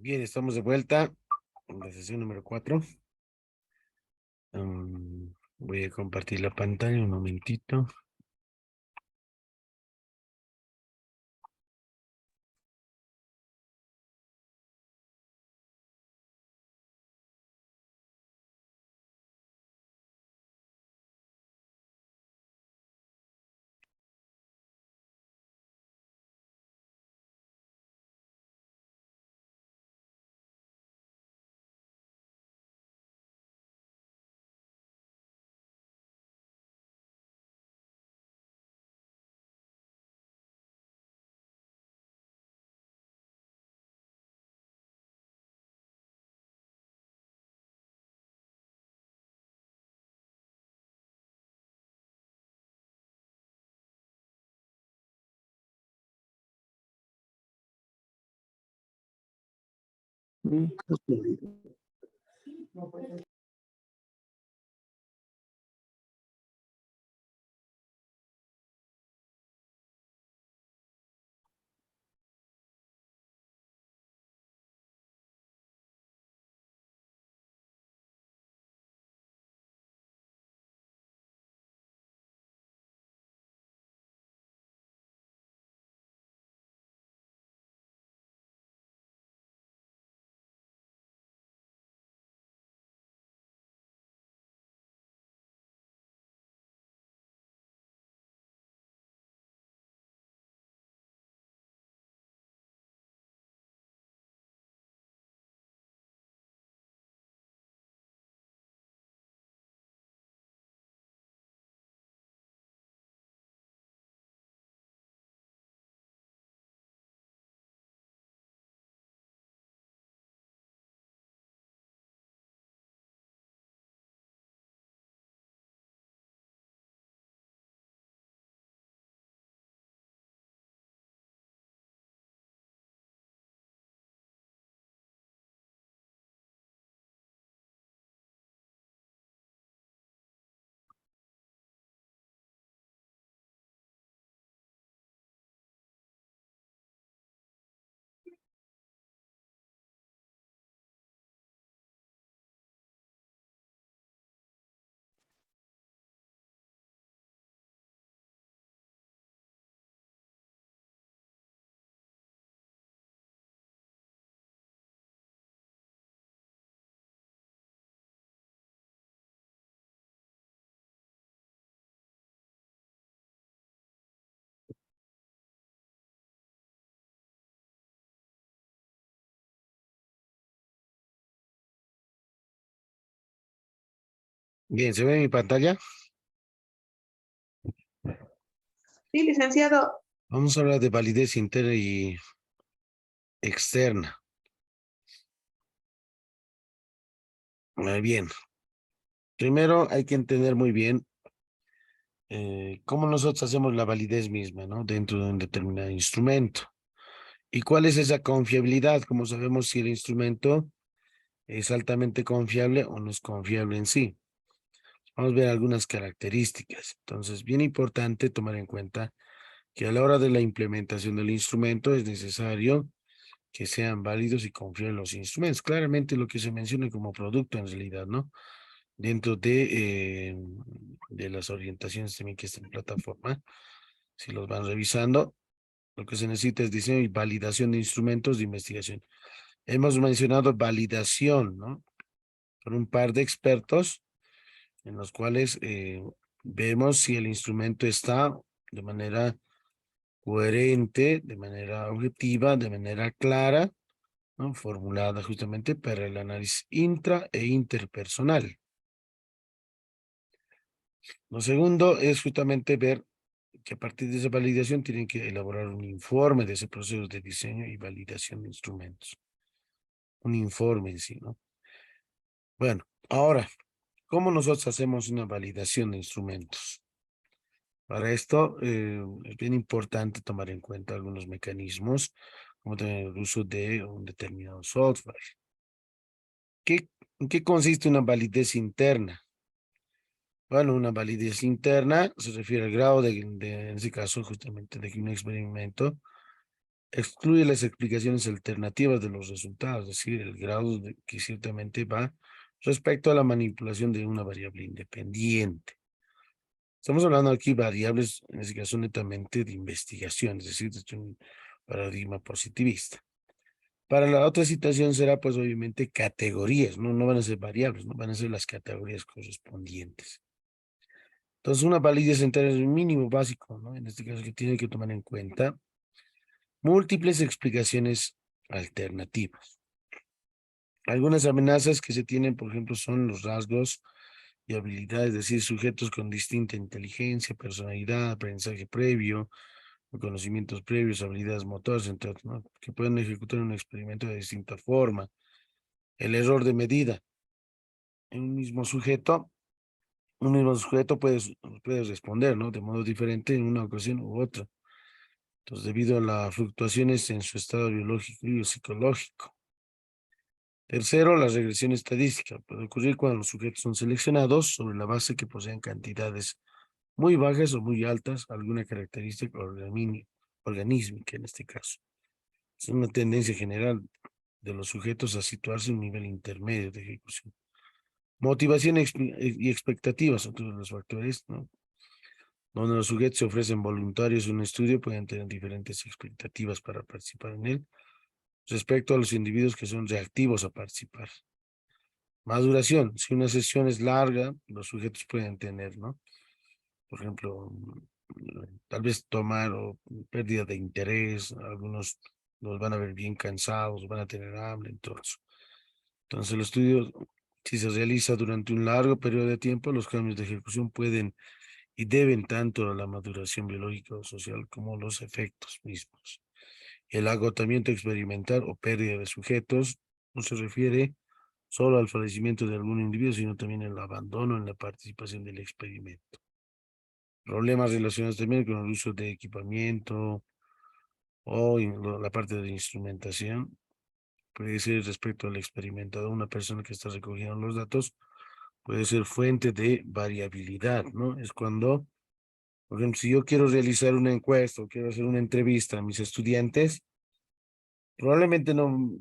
Bien, estamos de vuelta en la sesión número 4. Voy a compartir la pantalla un momentito. Bien, ¿se ve mi pantalla? Sí, licenciado. Vamos a hablar de validez interna y externa. Bien, primero hay que entender muy bien cómo nosotros hacemos la validez misma, ¿no? Dentro de un determinado instrumento. ¿Y cuál es esa confiabilidad? ¿Cómo sabemos si el instrumento es altamente confiable o no es confiable en sí? Vamos a ver algunas características. Entonces, bien importante tomar en cuenta que a la hora de la implementación del instrumento es necesario que sean válidos y confiables los instrumentos. Claramente lo que se menciona como producto en realidad, ¿no? Dentro de las orientaciones también que está en plataforma, si los van revisando, lo que se necesita es diseño y validación de instrumentos de investigación. Hemos mencionado validación, ¿no? Por un par de expertos en los cuales vemos si el instrumento está de manera coherente, de manera objetiva, de manera clara, ¿no? Formulada justamente para el análisis intra e interpersonal. Lo segundo es justamente ver que a partir de esa validación tienen que elaborar un informe de ese proceso de diseño y validación de instrumentos. Un informe en sí, ¿no? Bueno, ahora, ¿cómo nosotros hacemos una validación de instrumentos? Para esto es bien importante tomar en cuenta algunos mecanismos, como tener el uso de un determinado software. ¿En qué consiste una validez interna? Bueno, una validez interna se refiere al grado en ese caso, justamente de que un experimento Excluye las explicaciones alternativas de los resultados, es decir, el grado de que ciertamente va respecto a la manipulación de una variable independiente. Estamos hablando aquí variables, en este caso netamente de investigación, es decir, desde un paradigma positivista. Para la otra situación será pues obviamente categorías, ¿no? No van a ser variables, no van a ser las categorías correspondientes. Entonces una validez entera es un mínimo básico, ¿no? En este caso que tiene que tomar en cuenta múltiples explicaciones alternativas. Algunas amenazas que se tienen, por ejemplo, son los rasgos y habilidades, es decir, sujetos con distinta inteligencia, personalidad, aprendizaje previo, conocimientos previos, habilidades motoras, entre otros, ¿no? Que pueden ejecutar un experimento de distinta forma. El error de medida. En un mismo sujeto puede responder, ¿no? De modo diferente en una ocasión u otra. Entonces, debido a las fluctuaciones en su estado biológico y psicológico. Tercero, la regresión estadística. Puede ocurrir cuando los sujetos son seleccionados sobre la base que poseen cantidades muy bajas o muy altas, alguna característica organísmica en este caso. Es una tendencia general de los sujetos a situarse en un nivel intermedio de ejecución. Motivación y expectativas, otros de los factores, ¿no? Donde los sujetos se ofrecen voluntarios a un estudio, pueden tener diferentes expectativas para participar en él, respecto a los individuos que son reactivos a participar. Maduración, si una sesión es larga, los sujetos pueden tener, ¿no? Por ejemplo, tal vez tomar o pérdida de interés, algunos los van a ver bien cansados, van a tener hambre, entonces. Entonces el estudio, si se realiza durante un largo periodo de tiempo, los cambios de ejecución pueden y deben tanto a la maduración biológica o social como los efectos mismos. El agotamiento experimental o pérdida de sujetos no se refiere solo al fallecimiento de algún individuo, sino también el abandono en la participación del experimento. Problemas relacionados también con el uso de equipamiento o la parte de instrumentación. Puede ser respecto al experimentado, una persona que está recogiendo los datos puede ser fuente de variabilidad, ¿no? Es cuando, por ejemplo, si yo quiero realizar una encuesta o quiero hacer una entrevista a mis estudiantes, probablemente no,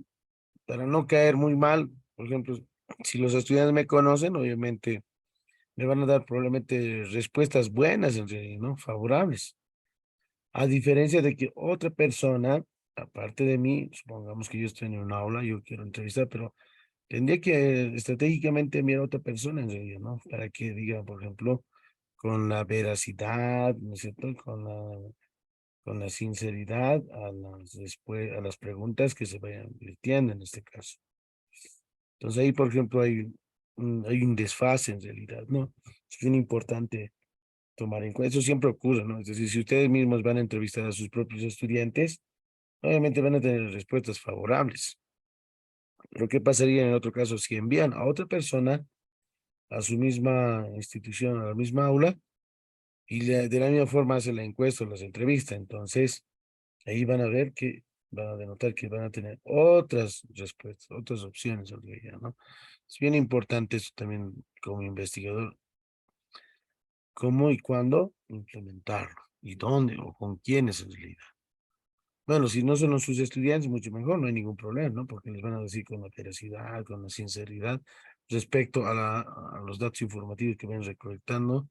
para no caer muy mal, por ejemplo, si los estudiantes me conocen, obviamente me van a dar probablemente respuestas buenas en realidad, ¿no? Favorables. A diferencia de que otra persona, aparte de mí, supongamos que yo estoy en un aula, yo quiero entrevistar, pero tendría que estratégicamente enviar a otra persona en realidad, ¿no? Para que diga, por ejemplo, con la veracidad, ¿no es cierto? Con la sinceridad a las preguntas que se vayan virtiendo en este caso. Entonces ahí, por ejemplo, hay un desfase en realidad, ¿no? Es bien importante tomar en cuenta. Eso siempre ocurre, ¿no? Es decir, si ustedes mismos van a entrevistar a sus propios estudiantes, obviamente van a tener respuestas favorables. Pero ¿qué pasaría en el otro caso si envían a otra persona a su misma institución, a la misma aula, y de la misma forma hace la encuesta o las entrevistas? Entonces, ahí van a ver que, van a denotar que van a tener otras respuestas, otras opciones en realidad, ¿no? Es bien importante eso también como investigador, cómo y cuándo implementarlo, y dónde o con quiénes en realidad. Bueno, si no son sus estudiantes, mucho mejor, no hay ningún problema, ¿no? Porque les van a decir con la veracidad, con la sinceridad, respecto a los datos informativos que vayan recolectando,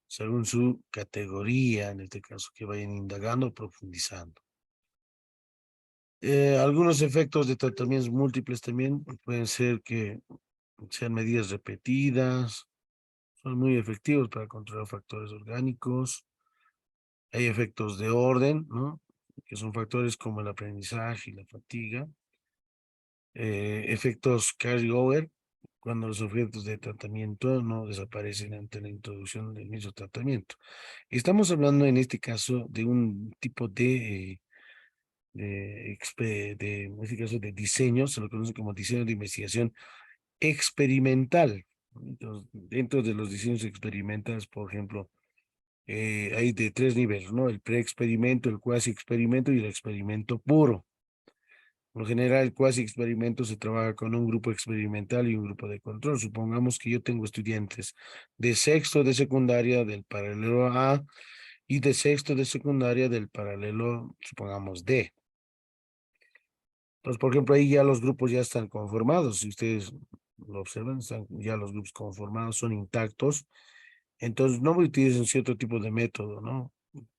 según su categoría, en este caso, que vayan indagando, profundizando. Algunos efectos de tratamientos múltiples también pueden ser que sean medidas repetidas, son muy efectivos para controlar factores orgánicos. Hay efectos de orden, ¿no? Que son factores como el aprendizaje y la fatiga. Efectos carry-over, cuando los objetos de tratamiento no desaparecen ante la introducción del mismo tratamiento. Estamos hablando en este caso de un tipo en este caso de diseño, se lo conoce como diseño de investigación experimental, ¿no? Entonces, dentro de los diseños experimentales, por ejemplo, hay de tres niveles, ¿no? El pre-experimento, el cuasi-experimento y el experimento puro. Por lo general, el cuasi experimento se trabaja con un grupo experimental y un grupo de control. Supongamos que yo tengo estudiantes de sexto de secundaria del paralelo A y de sexto de secundaria del paralelo, supongamos D. Entonces, por ejemplo, ahí ya los grupos ya están conformados. Si ustedes lo observan, están ya los grupos conformados, son intactos. Entonces, no voy a utilizar un cierto tipo de método, ¿no?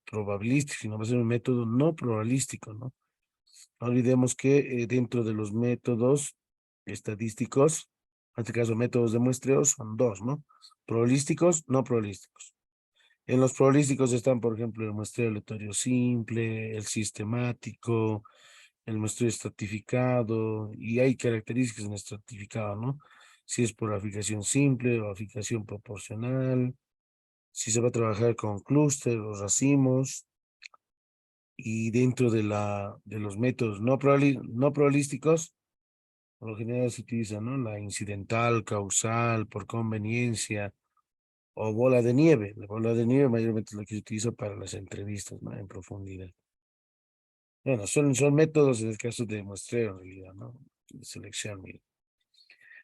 Probabilístico, sino va a ser un método no probabilístico, ¿no? No olvidemos que dentro de los métodos estadísticos, en este caso métodos de muestreo, son dos, ¿no? Probabilísticos, no probabilísticos. En los probabilísticos están, por ejemplo, el muestreo aleatorio simple, el sistemático, el muestreo estratificado, y hay características en estratificado, ¿no? Si es por aplicación simple o aplicación proporcional, si se va a trabajar con clúster o racimos, y dentro de los métodos no probabilísticos, por lo general se utiliza, ¿no? La incidental, causal, por conveniencia, o bola de nieve. La bola de nieve mayormente es lo que se utiliza para las entrevistas, ¿no? En profundidad. Bueno, son métodos en el caso de muestreo, en realidad, ¿no? De selección, mira.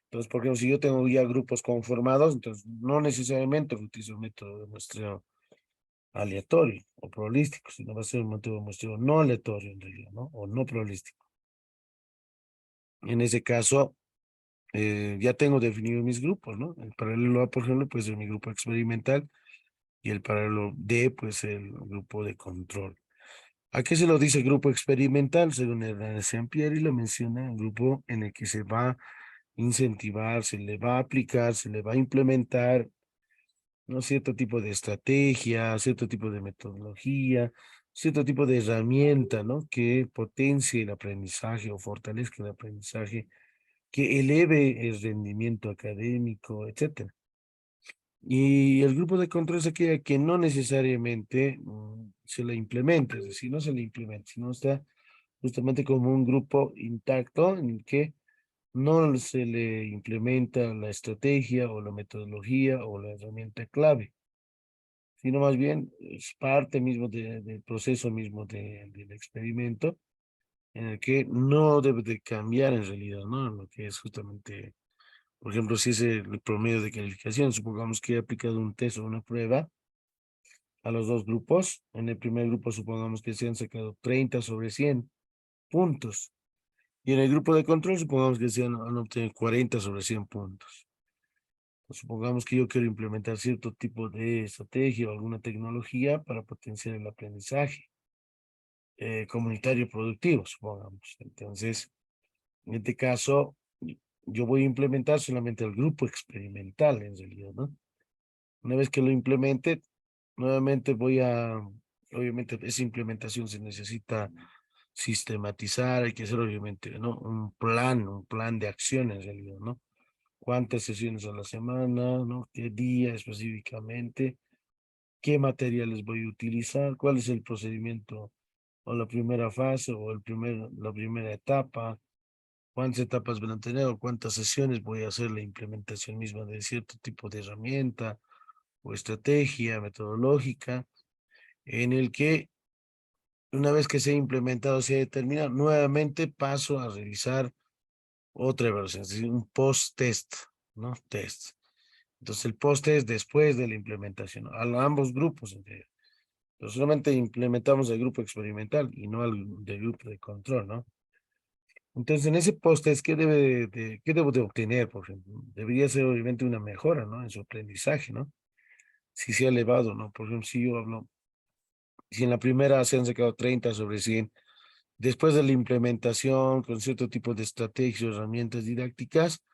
Entonces, por ejemplo, si yo tengo ya grupos conformados, entonces no necesariamente utilizo el método de muestreo aleatorio o probabilístico, sino va a ser un método de muestreo no aleatorio, en realidad, ¿no? O no probabilístico. En ese caso, ya tengo definidos mis grupos, ¿no? El paralelo A, por ejemplo, puede ser mi grupo experimental y el paralelo D, pues el grupo de control. ¿A qué se lo dice grupo experimental? Según Hernández Sampieri lo menciona, un grupo en el que se va a incentivar, se le va a aplicar, se le va a implementar, ¿no? Cierto tipo de estrategia, cierto tipo de metodología, cierto tipo de herramienta, ¿no? Que potencie el aprendizaje o fortalezca el aprendizaje, que eleve el rendimiento académico, etcétera. Y el grupo de control es aquella que no necesariamente se le implementa, es decir, no se le implementa, sino está justamente como un grupo intacto en el que no se le implementa la estrategia o la metodología o la herramienta clave, sino más bien es parte mismo del proceso mismo del experimento en el que no debe de cambiar en realidad, ¿no? Lo que es justamente, por ejemplo, si es el promedio de calificación, supongamos que he aplicado un test o una prueba a los dos grupos. En el primer grupo supongamos que se han sacado 30 sobre 100 puntos. Y en el grupo de control supongamos que han obtenido 40 sobre 100 puntos. Pues supongamos que yo quiero implementar cierto tipo de estrategia o alguna tecnología para potenciar el aprendizaje comunitario productivo, supongamos. Entonces, en este caso, yo voy a implementar solamente el grupo experimental en realidad, ¿no? Una vez que lo implemente, nuevamente obviamente esa implementación se necesita sistematizar, hay que hacer obviamente, ¿no? Un plan de acción en realidad, ¿no? Cuántas sesiones a la semana, ¿no? ¿Qué día específicamente? ¿Qué materiales voy a utilizar? ¿Cuál es el procedimiento o la primera fase o la primera etapa? ¿Cuántas etapas van a tener o cuántas sesiones voy a hacer la implementación misma de cierto tipo de herramienta o estrategia metodológica en el que una vez que se ha implementado, se ha determinado, nuevamente paso a realizar otra evaluación, es decir, un post-test, ¿no? Test. Entonces el post-test después de la implementación, ¿no? A ambos grupos. Entonces solamente implementamos el grupo experimental y no al del grupo de control, ¿no? Entonces en ese post-test, ¿qué debo de obtener, por ejemplo? Debería ser obviamente una mejora, ¿no? En su aprendizaje, ¿no? Si se ha elevado, ¿no? Por ejemplo, si yo hablo, si en la primera se han sacado 30 sobre 100, después de la implementación con cierto tipo de estrategias o herramientas didácticas,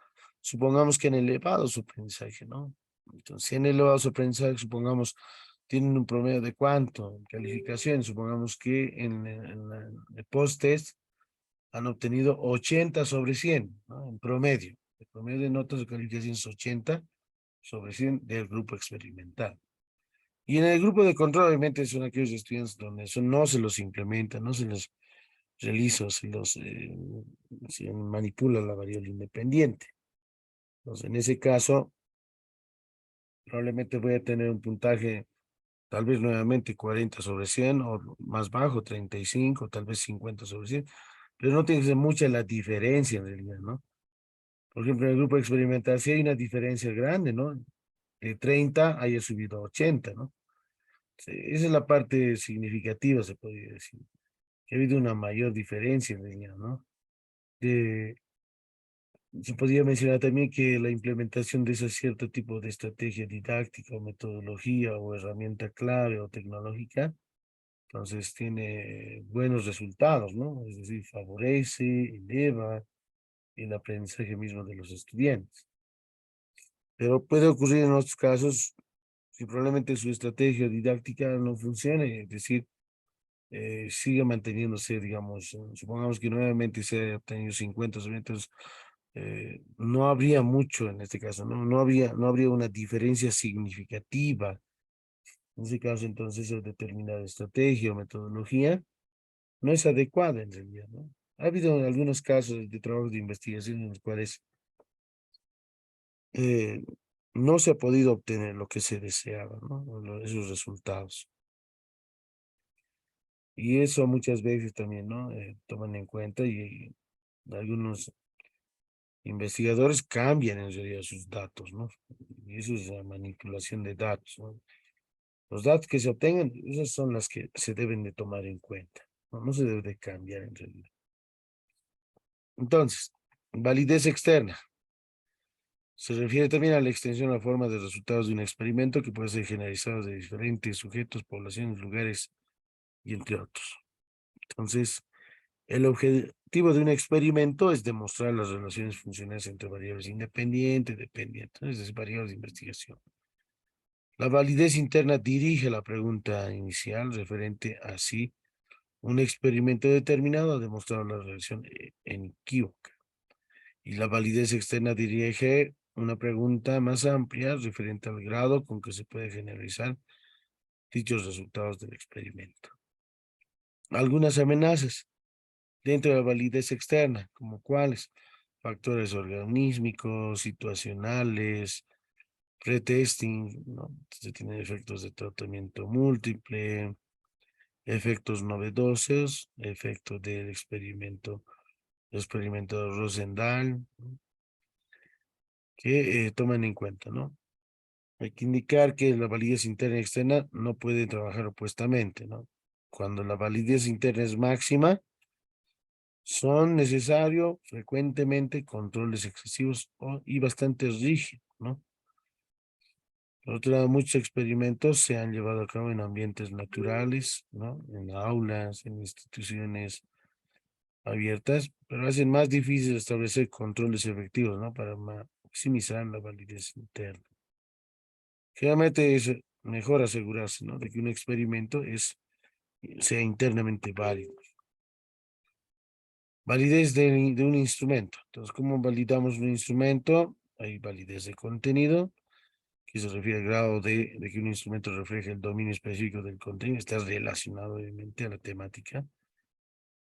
supongamos que han elevado su aprendizaje, ¿no? Entonces, si han elevado su aprendizaje, supongamos, tienen un promedio de cuánto, en calificación, supongamos que en el post-test han obtenido 80 sobre 100, ¿no? En promedio. El promedio de notas de calificación es 80 sobre 100 del grupo experimental. Y en el grupo de control, obviamente, son aquellos estudiantes donde eso no se los implementa, no se les realiza, se manipula la variable independiente. Entonces, en ese caso, probablemente voy a tener un puntaje, tal vez nuevamente 40 sobre 100 o más bajo, 35, tal vez 50 sobre 100, pero no tiene que ser mucha la diferencia en realidad, ¿no? Por ejemplo, en el grupo experimental sí hay una diferencia grande, ¿no? De 30 haya subido a 80, ¿no? Sí, esa es la parte significativa, se podría decir, que ha habido una mayor diferencia en realidad, ¿no? Eh, Se podría mencionar también que la implementación de ese cierto tipo de estrategia didáctica o metodología o herramienta clave o tecnológica, entonces tiene buenos resultados, ¿no? Es decir, favorece, eleva el aprendizaje mismo de los estudiantes. Pero puede ocurrir en otros casos si probablemente su estrategia didáctica no funcione, es decir, sigue manteniéndose, digamos, supongamos que nuevamente se ha obtenido 50 eventos, no habría mucho en este caso, ¿no? No habría una diferencia significativa. En ese caso, entonces, esa determinada estrategia o metodología no es adecuada en realidad, ¿no? Ha habido algunos casos de trabajo de investigación en los cuales eh, no se ha podido obtener lo que se deseaba, ¿no? Esos resultados. Y eso muchas veces también, ¿no? Toman en cuenta y algunos investigadores cambian en realidad sus datos, ¿no? Y eso es la manipulación de datos, ¿no? Los datos que se obtengan, esas son las que se deben de tomar en cuenta, ¿no? No se debe de cambiar en realidad. Entonces, validez externa. Se refiere también a la extensión a la forma de resultados de un experimento que puede ser generalizado de diferentes sujetos, poblaciones, lugares y entre otros. Entonces, el objetivo de un experimento es demostrar las relaciones funcionales entre variables independientes, dependientes, es decir, variables de investigación. La validez interna dirige la pregunta inicial referente a si un experimento determinado ha demostrado la relación inequívoca. Y la validez externa dirige una pregunta más amplia referente al grado con que se puede generalizar dichos resultados del experimento. Algunas amenazas dentro de la validez externa, como cuáles: factores organísmicos, situacionales, pretesting, ¿no? Se tienen efectos de tratamiento múltiple, efectos novedosos, efectos del experimento de Rosendahl, ¿no? Que toman en cuenta, ¿no? Hay que indicar que la validez interna y externa no pueden trabajar opuestamente, ¿no? Cuando la validez interna es máxima, son necesarios frecuentemente controles excesivos y bastante rígidos, ¿no? Por otro lado, muchos experimentos se han llevado a cabo en ambientes naturales, ¿no? En aulas, en instituciones abiertas, pero hacen más difícil establecer controles efectivos, ¿no? Para maximizar la validez interna. Generalmente es mejor asegurarse, ¿no? De que un experimento sea internamente válido. Validez de un instrumento. Entonces, ¿cómo validamos un instrumento? Hay validez de contenido, que se refiere al grado de que un instrumento refleje el dominio específico del contenido, está relacionado obviamente a la temática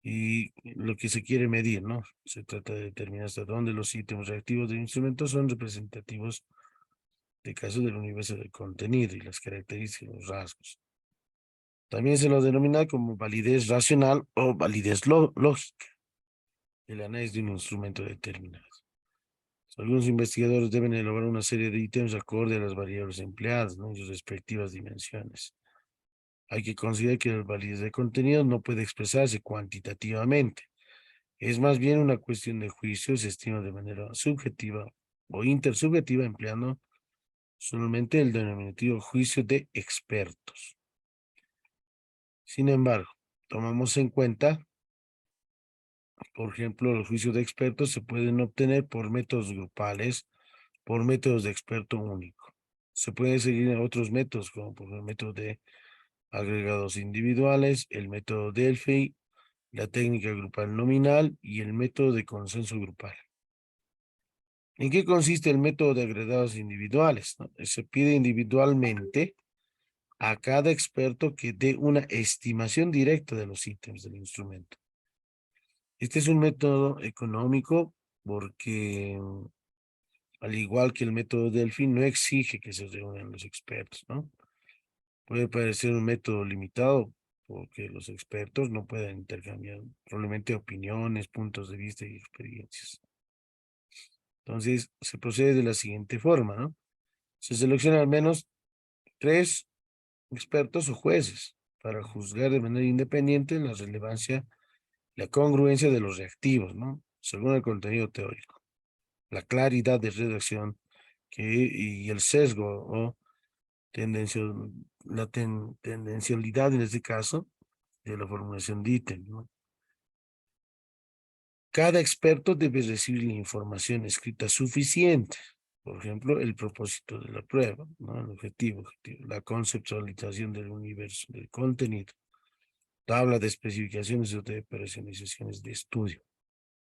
y lo que se quiere medir, ¿no? Se trata de determinar hasta dónde los ítems reactivos del instrumento son representativos de caso del universo del contenido y las características, los rasgos. También se lo denomina como validez racional o validez lógica, el análisis de un instrumento determinado. Algunos investigadores deben elaborar una serie de ítems acorde a las variables empleadas, ¿no? En sus respectivas dimensiones. Hay que considerar que la validez de contenido no puede expresarse cuantitativamente. Es más bien una cuestión de juicio, se estima de manera subjetiva o intersubjetiva, empleando solamente el denominativo juicio de expertos. Sin embargo, tomamos en cuenta, por ejemplo, los juicios de expertos se pueden obtener por métodos grupales, por métodos de experto único. Se pueden seguir otros métodos, como por el método de agregados individuales, el método Delphi, la técnica grupal nominal y el método de consenso grupal. ¿En qué consiste el método de agregados individuales? ¿No? Se pide individualmente a cada experto que dé una estimación directa de los ítems del instrumento. Este es un método económico porque, al igual que el método Delphi, no exige que se reúnan los expertos, ¿no? Puede parecer un método limitado porque los expertos no pueden intercambiar probablemente opiniones, puntos de vista y experiencias. Entonces, se procede de la siguiente forma, ¿no? Se selecciona al menos 3 expertos o jueces para juzgar de manera independiente la relevancia, la congruencia de los reactivos, ¿no? según el contenido teórico, la claridad de redacción y el sesgo o tendencialidad en este caso de la formulación de ítem, ¿no? Cada experto debe recibir la información escrita suficiente. Por ejemplo, el propósito de la prueba, ¿no? El objetivo, la conceptualización del universo, del contenido, tabla de especificaciones o de operacionalizaciones de estudio.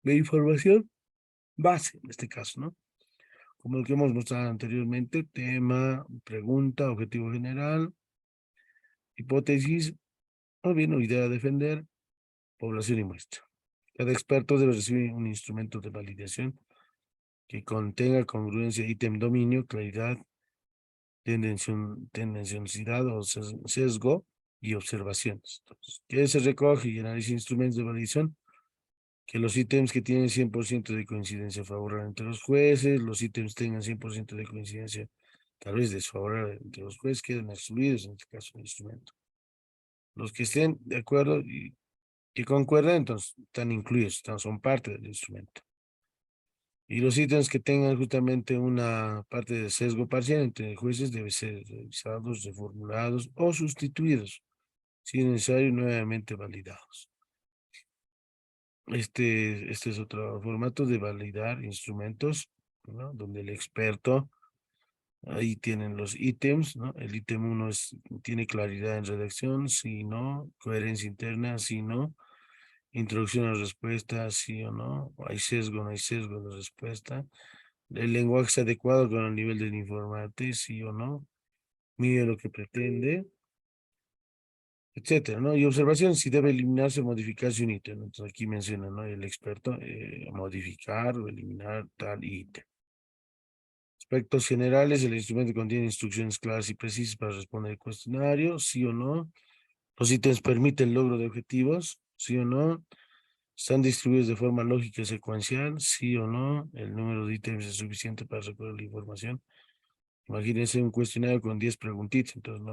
La información base, en este caso, ¿no? Como el que hemos mostrado anteriormente, tema, pregunta, objetivo general, hipótesis, o bien o idea a defender, población y muestra. Cada experto debe recibir un instrumento de validación que contenga congruencia, ítem, dominio, claridad, tendenciosidad o sesgo y observaciones. Entonces, ¿qué se recoge y analiza instrumentos de validación? Que los ítems que tienen 100% de coincidencia favorable entre los jueces, los ítems tengan 100% de coincidencia tal vez desfavorable entre los jueces, quedan excluidos en este caso del instrumento. Los que estén de acuerdo y que concuerden, entonces están incluidos, son parte del instrumento. Y los ítems que tengan justamente una parte de sesgo parcial entre jueces deben ser revisados, reformulados o sustituidos, si es necesario, nuevamente validados. Este es otro formato de validar instrumentos, ¿no? Donde el experto, ahí tienen los ítems, ¿no? El ítem 1 tiene claridad en redacción, sí, no, coherencia interna, sí, no, introducción a la respuesta, sí o no, hay sesgo, no hay sesgo de respuesta, el lenguaje es adecuado con el nivel del informante, sí o no, mide lo que pretende, etcétera, ¿no? Y observación, si debe eliminarse o modificarse un ítem. Entonces aquí menciona, ¿no? El experto, modificar o eliminar tal ítem. Aspectos generales, el instrumento contiene instrucciones claras y precisas para responder el cuestionario, sí o no. Los ítems permiten el logro de objetivos, sí o no. Están distribuidos de forma lógica y secuencial, sí o no. El número de ítems es suficiente para recoger la información. Imagínense un cuestionario con 10 preguntitas, entonces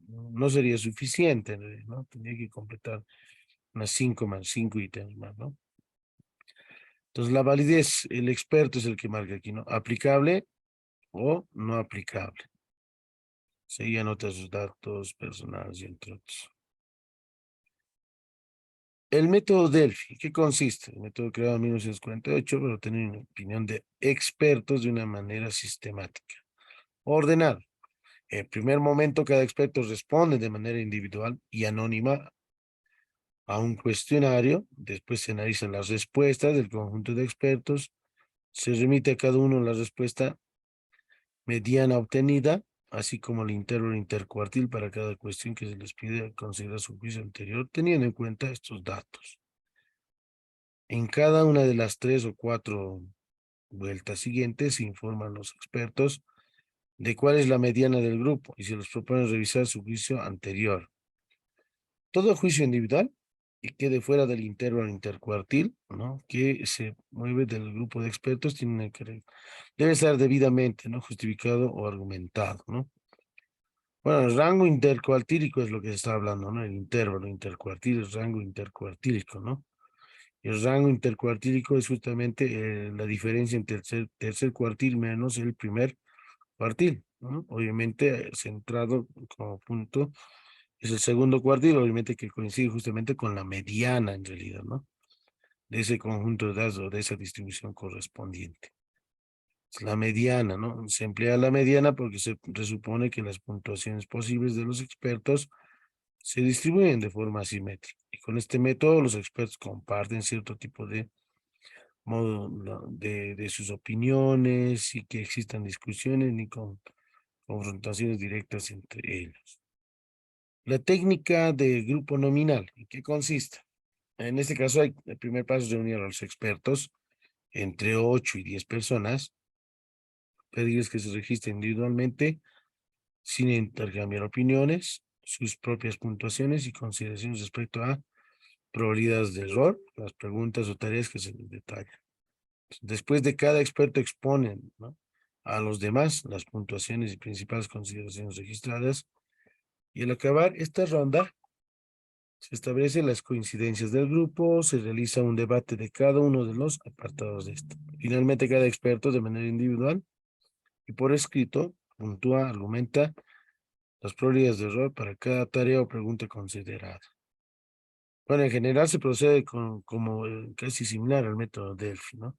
no sería suficiente, ¿no? Tendría que completar unas 5 más, 5 ítems más, ¿no? Entonces la validez, el experto es el que marca aquí, ¿no? Aplicable o no aplicable. Sí, anota sus datos personales y entre otros. El método Delphi, ¿qué consiste? El método creado en 1948, pero tiene una opinión de expertos de una manera sistemática. Ordenado. En primer momento, cada experto responde de manera individual y anónima a un cuestionario. Después se analizan las respuestas del conjunto de expertos. Se remite a cada uno la respuesta mediana obtenida, así como el intervalo intercuartil para cada cuestión que se les pide considerar su juicio anterior, teniendo en cuenta estos datos. En cada una de las 3 o 4 vueltas siguientes se informan los expertos de cuál es la mediana del grupo y se les propone revisar su juicio anterior. Todo juicio individual y quede fuera del intervalo intercuartil, ¿no? Que se mueve del grupo de expertos, debe estar debidamente, ¿no? Justificado o argumentado, ¿no? Bueno, el rango intercuartílico es lo que se está hablando, ¿no? El intervalo intercuartil, el rango intercuartílico, ¿no? El rango intercuartílico es justamente la diferencia entre el tercer cuartil menos el primer cuartil, ¿no? Obviamente, centrado como punto, es el segundo cuartil, obviamente que coincide justamente con la mediana en realidad, ¿no? De ese conjunto de datos o de esa distribución correspondiente. Es la mediana, ¿no? Se emplea la mediana porque se presupone que las puntuaciones posibles de los expertos se distribuyen de forma asimétrica. Y con este método los expertos comparten cierto tipo de modo de sus opiniones y que existan discusiones ni confrontaciones directas entre ellos. La técnica de grupo nominal, ¿en qué consiste? En este caso, el primer paso es reunir a los expertos, entre 8 y 10 personas, pedirles que se registren individualmente, sin intercambiar opiniones, sus propias puntuaciones y consideraciones respecto a probabilidades de error, las preguntas o tareas que se les detallan. Después de cada experto exponen, ¿no?, a los demás las puntuaciones y principales consideraciones registradas, y al acabar esta ronda, Se establecen las coincidencias del grupo, se realiza un debate de cada uno de los apartados de esto. Finalmente, cada experto de manera individual y por escrito puntúa, argumenta las probabilidades de error para cada tarea o pregunta considerada. Bueno, en general se procede como casi similar al método Delphi, ¿no?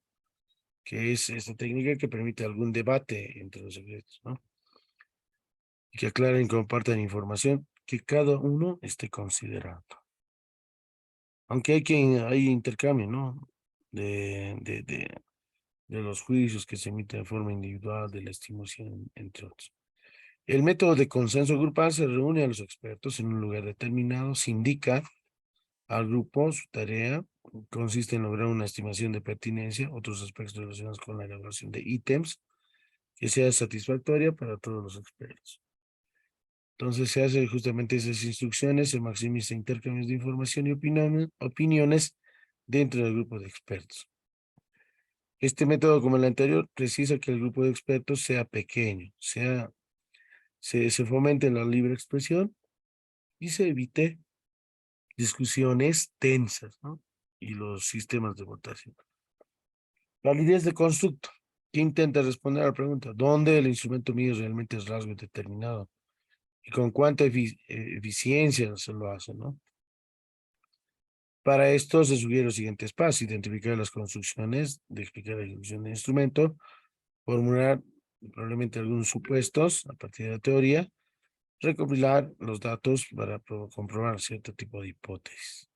Que es esta técnica que permite algún debate entre los sujetos, ¿no? Y que aclaren y compartan información que cada uno esté considerando. Aunque hay intercambio, ¿no? De los juicios que se emiten de forma individual, de la estimación, entre otros. El método de consenso grupal se reúne a los expertos en un lugar determinado, se indica al grupo su tarea, consiste en lograr una estimación de pertinencia, otros aspectos relacionados con la elaboración de ítems, que sea satisfactoria para todos los expertos. Entonces se hace justamente esas instrucciones, se maximiza intercambios de información y opiniones dentro del grupo de expertos. Este método, como el anterior, precisa que el grupo de expertos sea pequeño, se fomente la libre expresión y se evite discusiones tensas, ¿no? Y los sistemas de votación. Validez de constructo. ¿Qué intenta responder a la pregunta? ¿Dónde el instrumento mide realmente el rasgo determinado? ¿Y con cuánta eficiencia se lo hace, no? Para esto se sugiere los siguientes pasos: identificar las construcciones, de explicar la ejecución del instrumento, formular probablemente algunos supuestos a partir de la teoría, recopilar los datos para comprobar cierto tipo de hipótesis.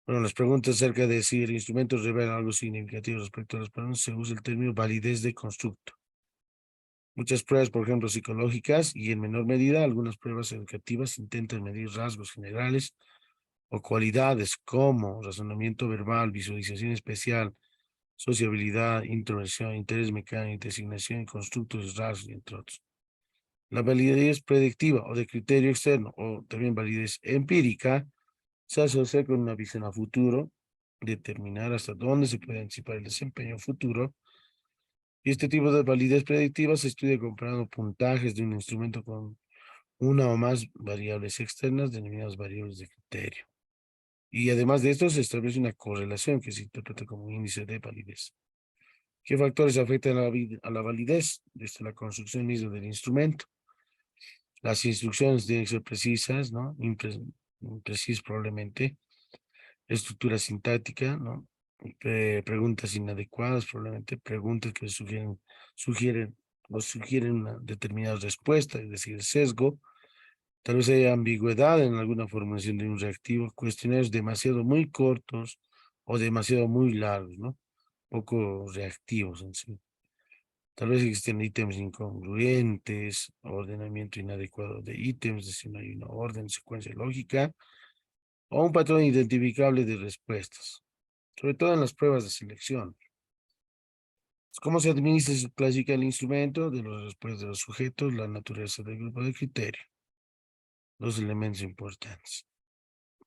Bueno, las preguntas acerca de si el instrumento revela algo significativo respecto a las preguntas, se usa el término validez de constructo. Muchas pruebas, por ejemplo, psicológicas y en menor medida algunas pruebas educativas intentan medir rasgos generales o cualidades como razonamiento verbal, visualización especial, sociabilidad, introversión, interés mecánico, designación, constructos, rasgos, entre otros. La validez predictiva o de criterio externo o también validez empírica se asocia con una visión a futuro, determinar hasta dónde se puede anticipar el desempeño futuro. Y este tipo de validez predictiva se estudia comparando puntajes de un instrumento con una o más variables externas denominadas variables de criterio. Y además de esto se establece una correlación que se interpreta como un índice de validez. ¿Qué factores afectan a la validez? Desde la construcción misma del instrumento. Las instrucciones deben ser precisas, ¿no? Imprecisas probablemente. Estructura sintáctica, ¿no? Preguntas inadecuadas, probablemente preguntas que sugieren una determinada respuesta, es decir, sesgo. Tal vez haya ambigüedad en alguna formulación de un reactivo, cuestionarios demasiado muy cortos o demasiado muy largos, ¿no? Poco reactivos en sí. Tal vez existen ítems incongruentes, ordenamiento inadecuado de ítems, es decir, no hay una orden, secuencia lógica, o un patrón identificable de respuestas, sobre todo en las pruebas de selección. ¿Cómo se administra y se clasifica el instrumento? De las respuestas de los sujetos, la naturaleza del grupo de criterio, los elementos importantes.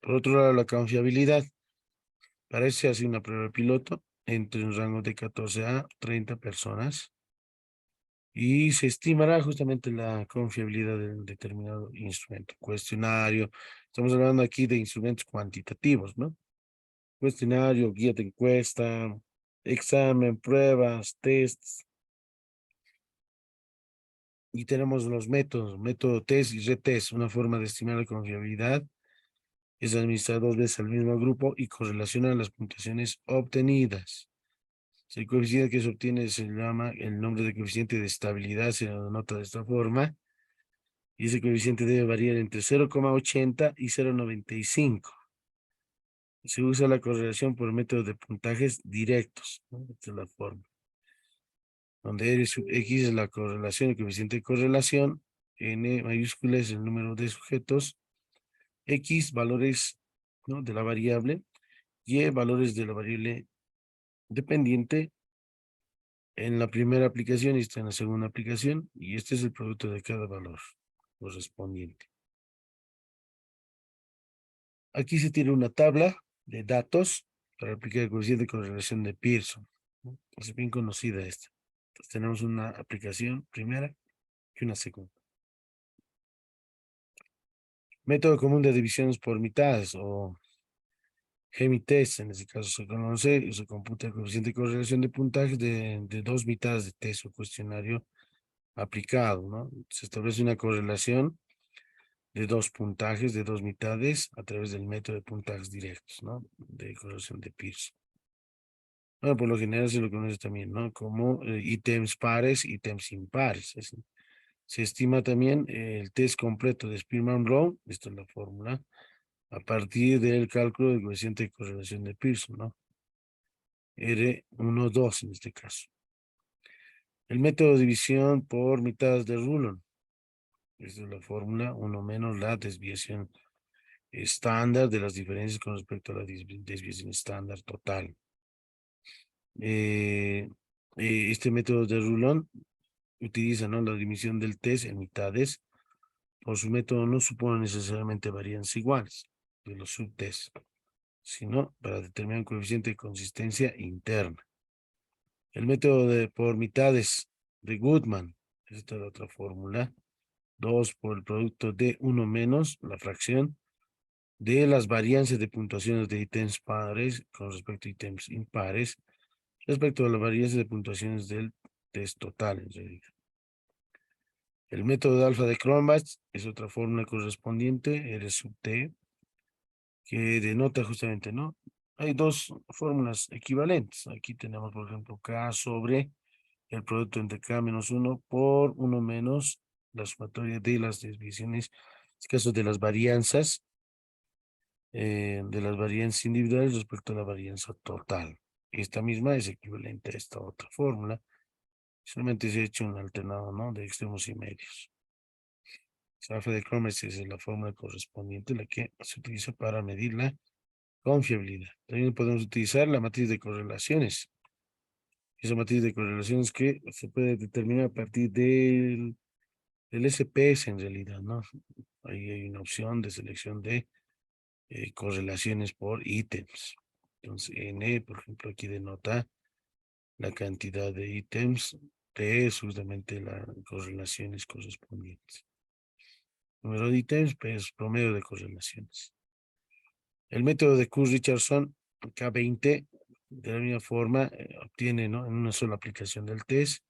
Por otro lado, la confiabilidad. Para eso se hace una prueba piloto entre un rango de 14 a 30 personas y se estimará justamente la confiabilidad del determinado instrumento. Cuestionario, estamos hablando aquí de instrumentos cuantitativos, ¿no? Cuestionario, guía de encuesta, examen, pruebas, tests. Y tenemos los métodos, método test y retest, una forma de estimar la confiabilidad. Es administrar 2 veces al mismo grupo y correlacionar las puntuaciones obtenidas. Si el coeficiente que se obtiene se llama el nombre de coeficiente de estabilidad, se lo denota de esta forma. Y ese coeficiente debe variar entre 0,80 y 0,95. Se usa la correlación por método de puntajes directos, ¿no? Esta es la forma. Donde R sub X es la correlación, el coeficiente de correlación, N mayúscula es el número de sujetos, X valores, ¿no?, de la variable, Y valores de la variable dependiente en la primera aplicación y está en la segunda aplicación, y este es el producto de cada valor correspondiente. Aquí se tiene una tabla de datos para aplicar el coeficiente de correlación de Pearson, ¿no? Es bien conocida esta. Entonces tenemos una aplicación primera y una segunda. Método común de divisiones por mitades o Gemi-test, en este caso se conoce y se computa el coeficiente de correlación de puntaje de dos mitades de test o cuestionario aplicado, ¿no? Se establece una correlación de dos puntajes, de dos mitades, a través del método de puntajes directos, ¿no? De correlación de Pearson. Bueno, por lo general se lo conoce también, ¿no? Como ítems pares, ítems impares. Se estima también el test completo de Spearman-Rao, esta es la fórmula, a partir del cálculo del coeficiente de correlación de Pearson, ¿no? R12 en este caso. El método de división por mitades de Rulon. Esta es la fórmula, 1 menos la desviación estándar de las diferencias con respecto a la desviación estándar total. Este método de Rulon utiliza, ¿no?, la división del test en mitades. Por su método no supone necesariamente varianzas iguales de los subtests, sino para determinar un coeficiente de consistencia interna. El método de por mitades de Goodman, esta es la otra fórmula, 2 por el producto de 1 menos la fracción de las varianzas de puntuaciones de ítems pares con respecto a ítems impares, respecto a las varianzas de puntuaciones del test total, en realidad. El método de alfa de Cronbach es otra fórmula correspondiente, R sub T, que denota justamente, ¿no? Hay dos fórmulas equivalentes. Aquí tenemos, por ejemplo, K sobre el producto entre K menos 1 por 1 menos la sumatoria de las desviaciones, en este caso de las varianzas individuales respecto a la varianza total. Esta misma es equivalente a esta otra fórmula. Solamente se ha hecho un alternado, ¿no?, de extremos y medios. Alfa de Cronbach es la fórmula correspondiente, la que se utiliza para medir la confiabilidad. También podemos utilizar la matriz de correlaciones. Esa matriz de correlaciones que se puede determinar a partir del SPS en realidad, ¿no? Ahí hay una opción de selección de correlaciones por ítems. Entonces, N, por ejemplo, aquí denota la cantidad de ítems, T es justamente las correlaciones correspondientes. Número de ítems, P es promedio de correlaciones. El método de Coase-Richardson, K20, de la misma forma, obtiene, ¿no?, en una sola aplicación del test,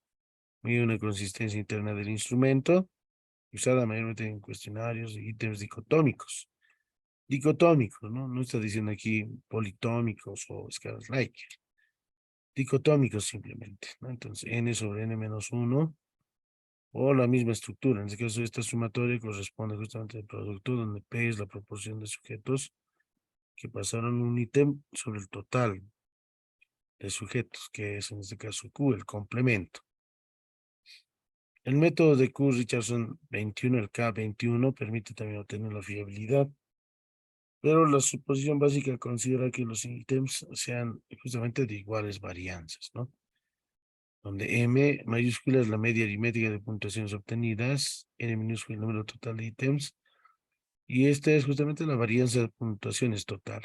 mide una consistencia interna del instrumento, usada mayormente en cuestionarios y ítems dicotómicos. Dicotómicos, ¿no? No está diciendo aquí politómicos o escalas Likert. Dicotómicos simplemente, ¿no? Entonces, n sobre n menos 1, o la misma estructura. En este caso, esta sumatoria corresponde justamente al producto, donde P es la proporción de sujetos que pasaron un ítem sobre el total de sujetos, que es en este caso Q, el complemento. El método de Coase-Richardson 21, el K21, permite también obtener la fiabilidad, pero la suposición básica considera que los ítems sean justamente de iguales varianzas, ¿no? Donde M mayúscula es la media aritmética de puntuaciones obtenidas, N minúscula el número total de ítems, y esta es justamente la varianza de puntuaciones total.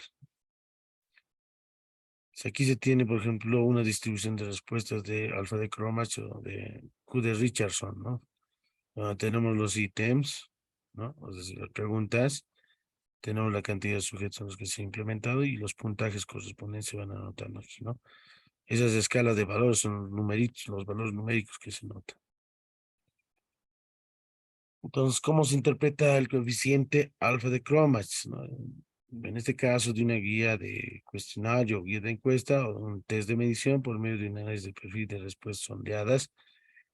Si aquí se tiene, por ejemplo, una distribución de respuestas de alfa de Cronbach o de Q de Richardson, ¿no? Tenemos los ítems, ¿no? Es decir, las preguntas, tenemos la cantidad de sujetos en los que se ha implementado y los puntajes correspondientes se van anotando aquí, ¿no? Esas escalas de valores son los numeritos, los valores numéricos que se notan. Entonces, ¿cómo se interpreta el coeficiente alfa de Cronbach, ¿no? En este caso, de una guía de cuestionario, guía de encuesta o un test de medición por medio de un análisis de perfil de respuestas sondeadas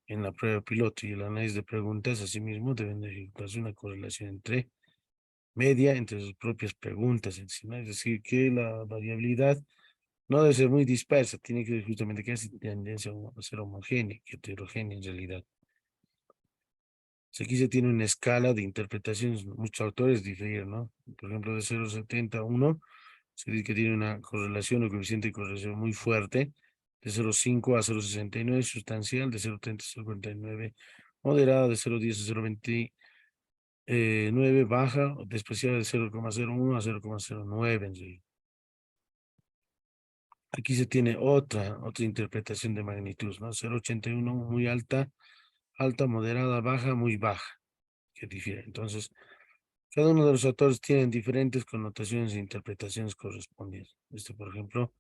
en la prueba piloto y el análisis de preguntas, asimismo, deben de ejecutarse una correlación entre media entre sus propias preguntas encima. Es decir, que la variabilidad no debe ser muy dispersa, tiene que justamente que hacer tendencia a ser homogénea, que heterogénea en realidad. Aquí se tiene una escala de interpretaciones, muchos autores difieren, ¿no? Por ejemplo, de 0,70 a 1, se dice que tiene una correlación o coeficiente de correlación muy fuerte, de 0,5 a 0,69 sustancial, de 0,30 a 0,49 moderada, de 0,10 a 0,29 baja, despreciable de 0,01 a 0,09 en realidad. Aquí se tiene otra interpretación de magnitud, ¿no? 0,81 muy alta, alta, moderada, baja, muy baja, que difiere. Entonces, Cada uno de los autores tienen diferentes connotaciones e interpretaciones correspondientes. Por ejemplo,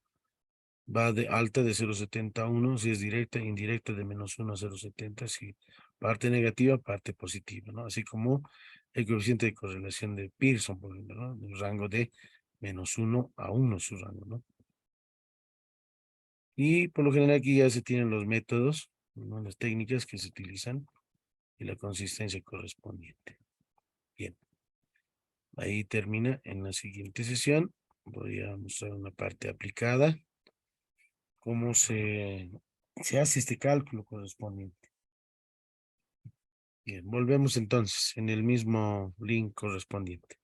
va de alta de 0,70 a 1 si es directa, indirecta de -1 a 0,70 si parte negativa, parte positiva, ¿no? Así como el coeficiente de correlación de Pearson, por ejemplo, ¿no? Un rango de -1 a 1 su rango, ¿no? Y por lo general aquí ya se tienen los métodos, ¿no? Las técnicas que se utilizan y la consistencia correspondiente. Bien, ahí termina. En la siguiente sesión voy a mostrar una parte aplicada, cómo se hace este cálculo correspondiente. Bien, volvemos entonces en el mismo link correspondiente.